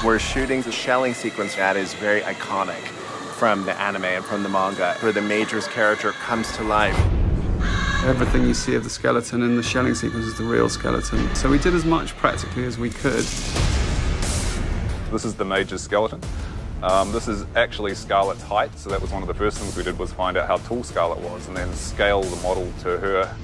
We're shooting the shelling sequence that is very iconic from the anime and from the manga, where the Major's character comes to life. Everything you see of the skeleton in the shelling sequence is the real skeleton. So we did as much practically as we could. This is the Major's skeleton. This is actually Scarlett's height, so that was one of the first things we did, was find out how tall Scarlett was and then scale the model to her.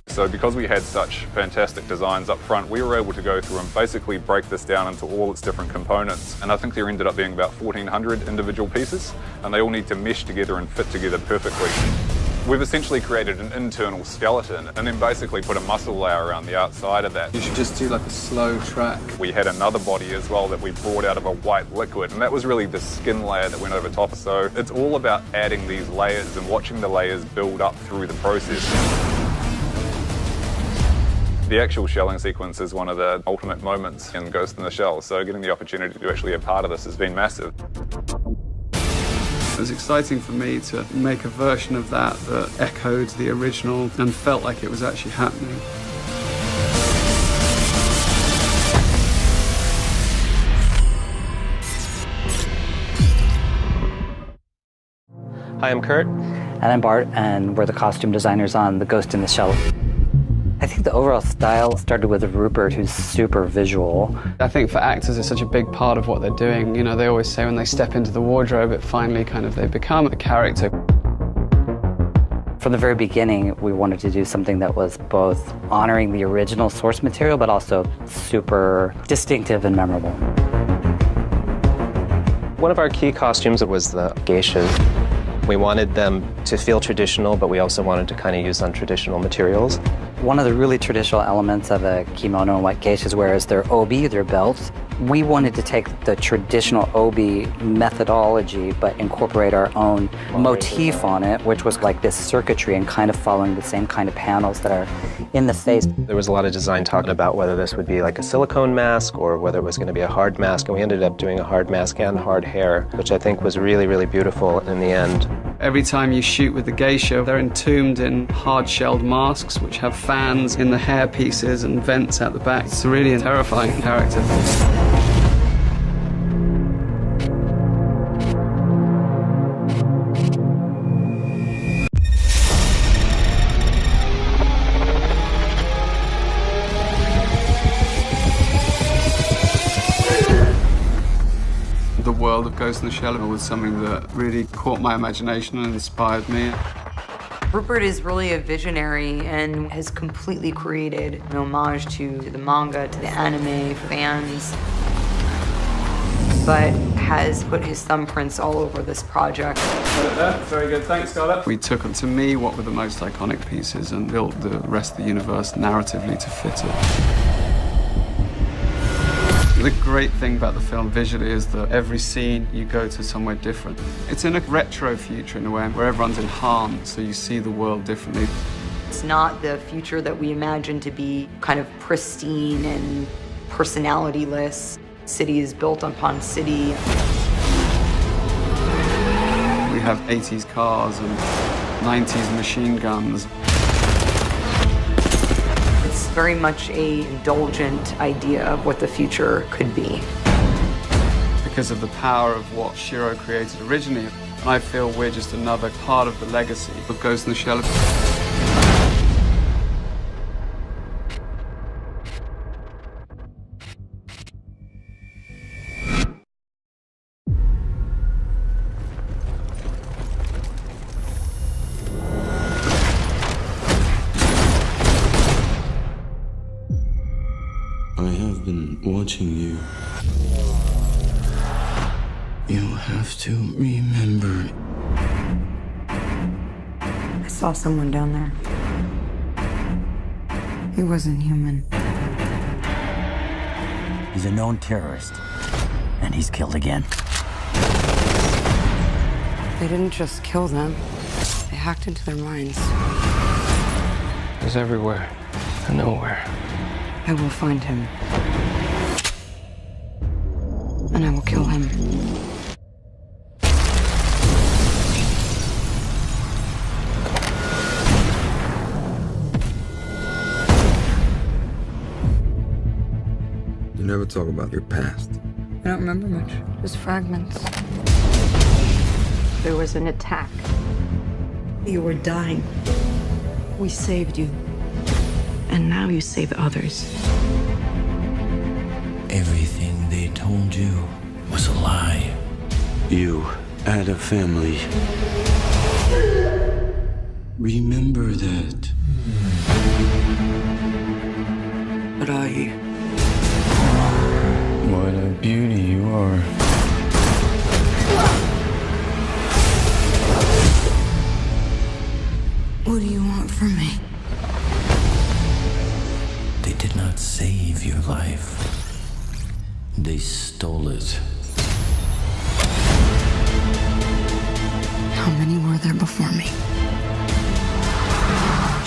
So because we had such fantastic designs up front, we were able to go through and basically break this down into all its different components. And I think there ended up being about 1,400 individual pieces, and they all need to mesh together and fit together perfectly. We've essentially created an internal skeleton and then basically put a muscle layer around the outside of that. You should just do like a slow track. We had another body as well that we brought out of a white liquid, and that was really the skin layer that went over top. So it's all about adding these layers and watching the layers build up through the process. The actual shelling sequence is one of the ultimate moments in Ghost in the Shell, so getting the opportunity to actually be a part of this has been massive. It was exciting for me to make a version of that that echoed the original and felt like it was actually happening. Hi, I'm Kurt. And I'm Bart, and we're the costume designers on The Ghost in the Shell. I think the overall style started with Rupert, who's super visual. I think for actors, it's such a big part of what they're doing. You know, they always say when they step into the wardrobe, it finally they become a character. From the very beginning, we wanted to do something that was both honoring the original source material, but also super distinctive and memorable. One of our key costumes was the geishas. We wanted them to feel traditional, but we also wanted to kind of use untraditional materials. One of the really traditional elements of a kimono and what geishas wear is their obi, their belt. We wanted to take the traditional obi methodology, but incorporate our own motif on it, which was like this circuitry and kind of following the same kind of panels that are in the face. There was a lot of design talking about whether this would be like a silicone mask or whether it was going to be a hard mask, and we ended up doing a hard mask and hard hair, which I think was really, really beautiful in the end. Every time you shoot with the geisha, they're entombed in hard-shelled masks, which have fans in the hair pieces and vents at the back. It's a really terrifying character. The world of Ghost in the Shell was something that really caught my imagination and inspired me. Rupert is really a visionary and has completely created an homage to the manga, to the anime fans, but has put his thumbprints all over this project. Very good, thanks, Scarlett. We took, to me, what were the most iconic pieces and built the rest of the universe narratively to fit it. The great thing about the film visually is that every scene you go to somewhere different. It's in a retro future in a way where everyone's enhanced, so you see the world differently. It's not the future that we imagine to be kind of pristine and personality-less. City is built upon city. We have 80s cars and 90s machine guns. It's very much an indulgent idea of what the future could be. Because of the power of what Shiro created originally, I feel we're just another part of the legacy of Ghost in the Shell. I have been watching you. You have to remember. I saw someone down there. He wasn't human. He's a known terrorist, and he's killed again. They didn't just kill them. They hacked into their minds. He's everywhere and nowhere. I will find him. And I will kill him. You never talk about your past. I don't remember much. Just fragments. There was an attack. You were dying. We saved you. And now you save others. Everything they told you was a lie. You had a family. Remember that. What are you? What a beauty you are. What do you want from me? They did not save your life. They stole it. How many were there before me?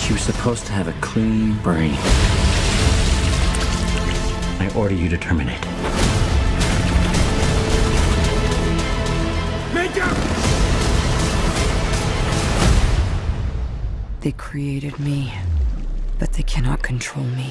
She was supposed to have a clean brain. I order you to terminate. They created me, but they cannot control me.